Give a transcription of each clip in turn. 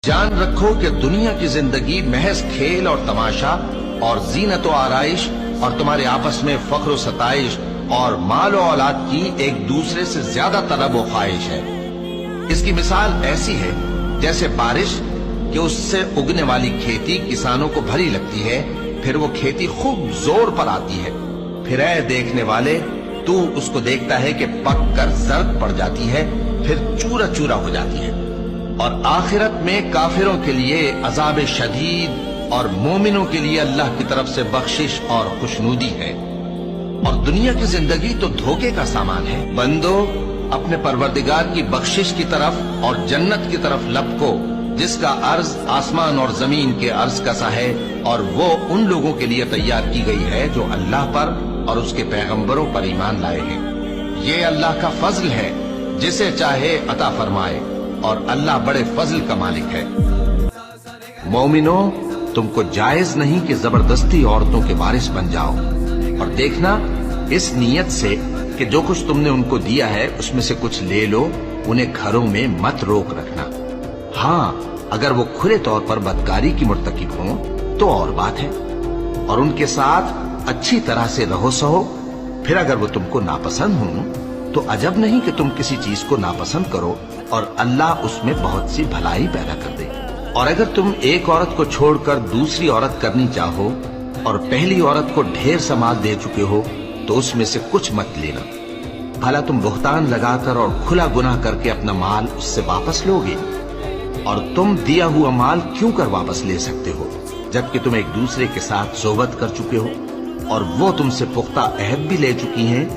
जान रखो कि दुनिया की जिंदगी महज खेल और तमाशा और जीनत व आराइश और तुम्हारे आपस में फख्र सताइश और माल और औलाद की एक दूसरे से ज्यादा तलब व ख्वाहिश है। इसकी मिसाल ऐसी है जैसे बारिश कि उससे उगने वाली खेती किसानों को भली लगती है, फिर वो खेती खूब जोर पर आती है, फिर ऐ देखने वाले तू उसको देखता है कि पक कर जर्द पड़ जाती है, फिर चूरा चूरा हो जाती है। और आखिरत में काफिरों के लिए अजाब शदीद और मोमिनों के लिए अल्लाह की तरफ से बख्शिश और खुशनूदी है। और दुनिया की जिंदगी तो धोखे का सामान है। बंदो, अपने परवरदिगार की बख्शिश की तरफ और जन्नत की तरफ लपको जिसका अर्ज आसमान और जमीन के अर्ज का सा है, और वो उन लोगों के लिए तैयार की गई है जो अल्लाह पर और उसके पैगंबरों पर ईमान लाए हैं। ये अल्लाह का फजल है, जिसे चाहे अता फरमाए, और अल्लाह बड़े फजल का मालिक है। मोमिनो, तुमको जायज नहीं कि जबरदस्ती औरतों के वारिस बन जाओ, और देखना इस नीयत से कि जो कुछ तुमने उनको दिया है उसमें से कुछ ले लो, उन्हें घरों में मत रोक रखना। हाँ, अगर वो खुले तौर पर बदकारी की मुर्तकिब हों तो और बात है, और उनके साथ अच्छी तरह से रहो सहो। फिर अगर वो तुमको नापसंद हों तो अजब नहीं कि तुम किसी चीज को नापसंद करो और अल्लाह उसमें बहुत सी भलाई पैदा कर दे। और अगर तुम एक औरत को छोड़कर दूसरी औरत करनी चाहो और पहली औरत को ढेर सा माल दे चुके हो तो उसमें से कुछ मत लेना। भला तुम बुहतान लगाकर और खुला गुनाह करके अपना माल उससे वापस लोगे? और तुम दिया हुआ माल क्यों कर वापस ले सकते हो जबकि तुम एक दूसरे के साथ सोबत कर चुके हो और वो तुमसे पुख्ता अहद भी ले चुकी हैं?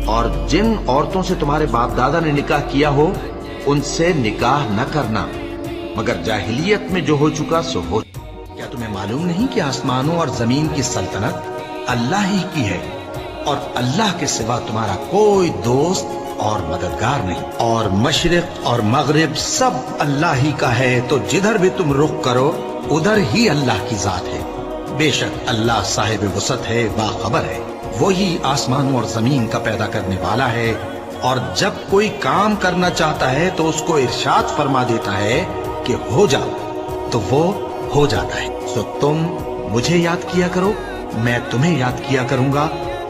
और जिन औरतों से तुम्हारे बाप दादा ने निकाह किया हो उनसे निकाह न करना मगर जाहिलियत में जो हो चुका सो हो। क्या तुम्हें मालूम नहीं कि आसमानों और जमीन की सल्तनत अल्लाह ही की है, और अल्लाह के सिवा तुम्हारा कोई दोस्त और मददगार नहीं, और मशरिक और मगरिब सब अल्लाह ही का है, तो जिधर भी तुम रुख करो उधर ही अल्लाह की जात है। बेशक अल्लाह साहिब वसत है, बाखबर है। वही आसमानों और जमीन का पैदा करने वाला है, और जब कोई काम करना चाहता है तो उसको इरशाद फरमा देता है कि हो जा, तो वो हो जाता है। तो तुम मुझे याद किया करो, मैं तुम्हें याद किया करूंगा,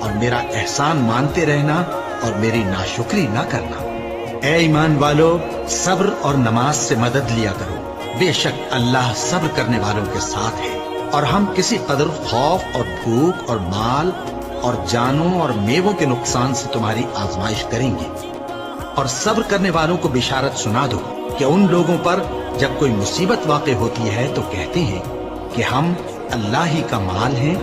और मेरा एहसान मानते रहना और मेरी नाशुक्री ना करना। ए ईमान वालो, सब्र और नमाज से मदद लिया करो, बेशक अल्लाह सब्र करने वालों के साथ है। और हम किसी कदर खौफ और भूख और माल और जानों और मेवों के नुकसान से तुम्हारी आजमाइश करेंगे। और सब्र करने वालों को बिशारत सुना दो कि उन लोगों पर जब कोई मुसीबत वाक़ई होती है तो कहते हैं कि हम अल्लाह ही का माल हैं